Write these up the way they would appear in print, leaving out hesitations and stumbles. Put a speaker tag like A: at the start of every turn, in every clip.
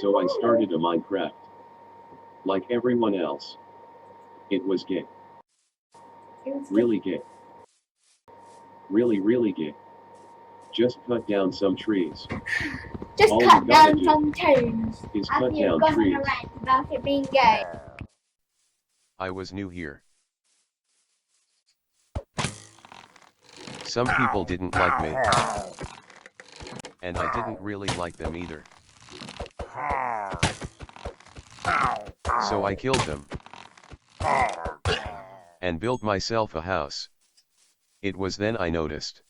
A: So I started a Minecraft. Like everyone else. It was gay. Really gay. Really gay. Just cut down some trees.
B: Just
A: All
B: cut
A: you gotta
B: down
A: do
B: some trees.
A: is
B: Have
A: cut
B: you
A: down
B: gone on
A: trees.
B: a rant about it being gay?
C: I was new here. Some people didn't like me. And I didn't really like them either. So I killed them. And built myself a house. It was then I noticed.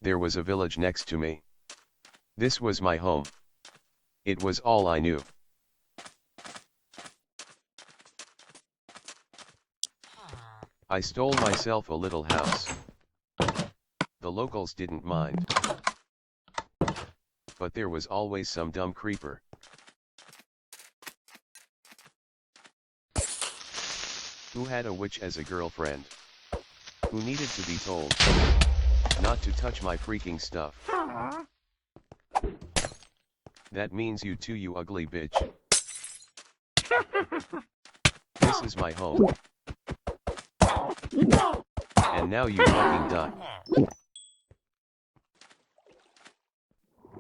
C: There was a village next to me. This was my home. It was all I knew. I stole myself a little house. The locals didn't mind. But there was always some dumb creeper. Who had a witch as a girlfriend. Who needed to be told not to touch my freaking stuff. That means you too, you ugly bitch. This is my home. And now you fucking die.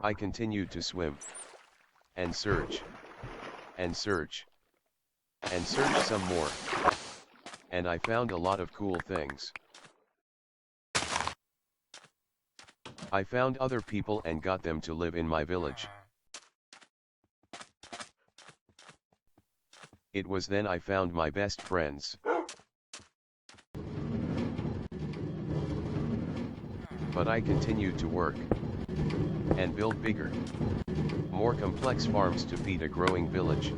C: I continued to swim. And search. And search. And search some more. And I found a lot of cool things. I found other people and got them to live in my village. It was then I found my best friends. But I continued to work. And build bigger, more complex farms to feed a growing village.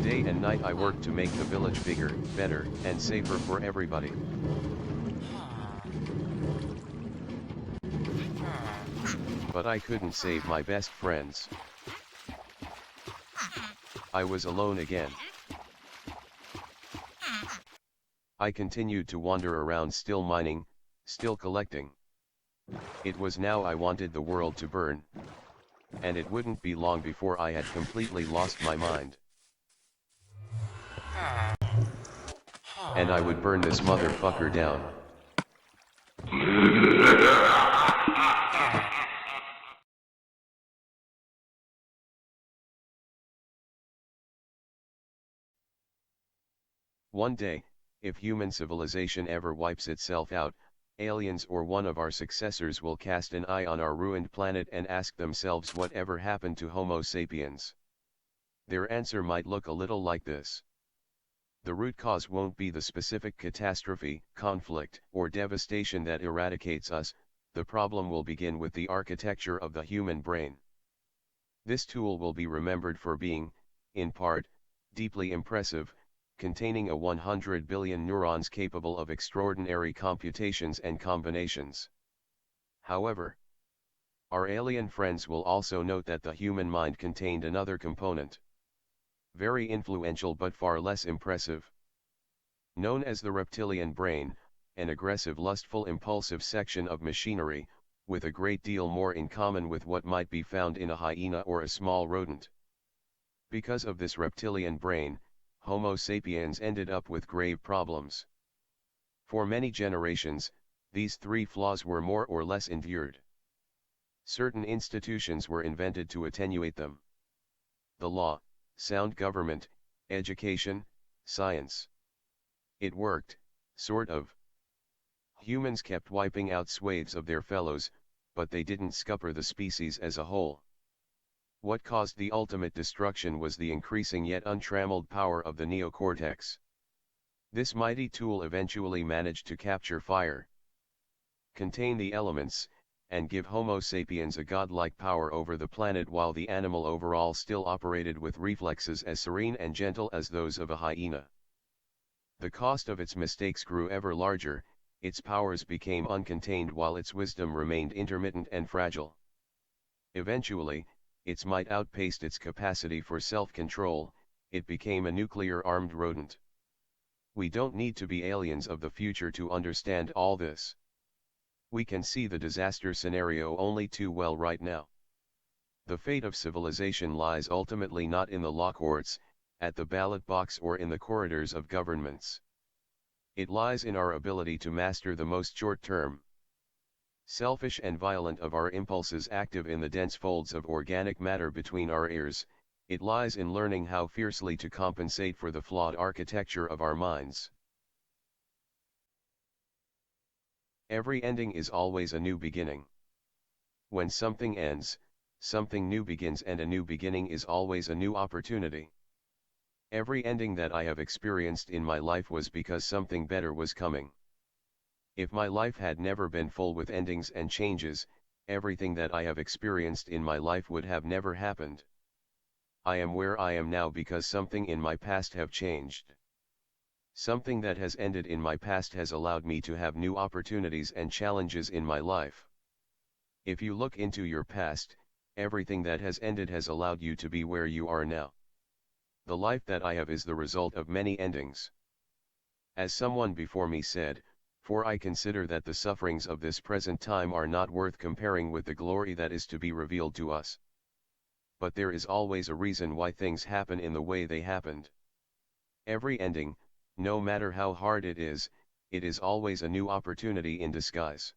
C: Day and night I worked to make the village bigger, better, and safer for everybody. But I couldn't save my best friends. I was alone again. I continued to wander around, still mining, still collecting. It was now I wanted the world to burn. And it wouldn't be long before I had completely lost my mind. And I would burn this motherfucker down. One day, if human civilization ever wipes itself out, aliens or one of our successors will cast an eye on our ruined planet and ask themselves whatever happened to Homo sapiens. Their answer might look a little like this. The root cause won't be the specific catastrophe, conflict, or devastation that eradicates us. The problem will begin with the architecture of the human brain. This tool will be remembered for being, in part, deeply impressive, containing a 100 billion neurons capable of extraordinary computations and combinations. However, our alien friends will also note that the human mind contained another component. Very influential but far less impressive. Known as the reptilian brain, an aggressive, lustful, impulsive section of machinery, with a great deal more in common with what might be found in a hyena or a small rodent. Because of this reptilian brain, Homo sapiens ended up with grave problems. For many generations, these three flaws were more or less endured. Certain institutions were invented to attenuate them. The law, sound government, education, science. It worked, sort of. Humans kept wiping out swathes of their fellows, but they didn't scupper the species as a whole. What caused the ultimate destruction was the increasing yet untrammeled power of the neocortex. This mighty tool eventually managed to capture fire, contain the elements, and give Homo sapiens a godlike power over the planet, while the animal overall still operated with reflexes as serene and gentle as those of a hyena. The cost of its mistakes grew ever larger, its powers became uncontained while its wisdom remained intermittent and fragile. Eventually, its might outpaced its capacity for self-control. It became a nuclear-armed rodent. We don't need to be aliens of the future to understand all this. We can see the disaster scenario only too well right now. The fate of civilization lies ultimately not in the law courts, at the ballot box or in the corridors of governments. It lies in our ability to master the most short-term, selfish and violent of our impulses active in the dense folds of organic matter between our ears. It lies in learning how fiercely to compensate for the flawed architecture of our minds. Every ending is always a new beginning. When something ends, something new begins, and a new beginning is always a new opportunity. Every ending that I have experienced in my life was because something better was coming. If my life had never been full with endings and changes, everything that I have experienced in my life would have never happened. I am where I am now because something in my past have changed. Something that has ended in my past has allowed me to have new opportunities and challenges in my life. If you look into your past, everything that has ended has allowed you to be where you are now. The life that I have is the result of many endings. As someone before me said, for I consider that the sufferings of this present time are not worth comparing with the glory that is to be revealed to us. But there is always a reason why things happen in the way they happened. Every ending, no matter how hard it is always a new opportunity in disguise.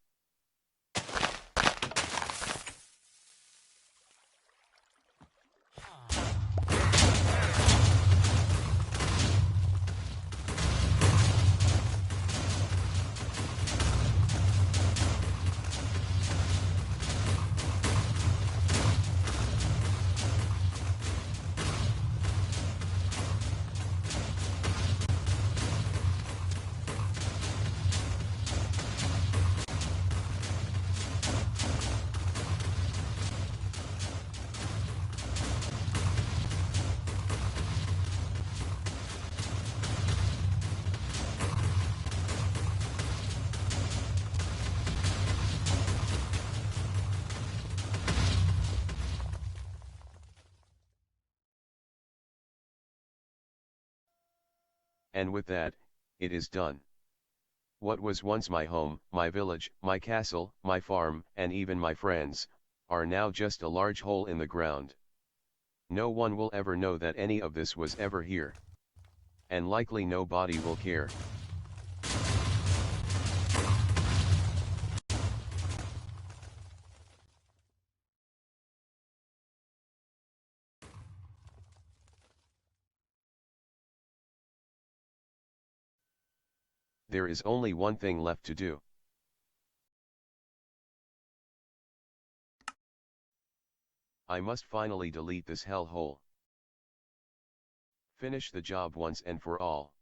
C: And with that, it is done. What was once my home, my village, my castle, my farm, and even my friends, are now just a large hole in the ground. No one will ever know that any of this was ever here. And likely nobody will care. There is only one thing left to do. I must finally delete this hellhole. Finish the job once and for all.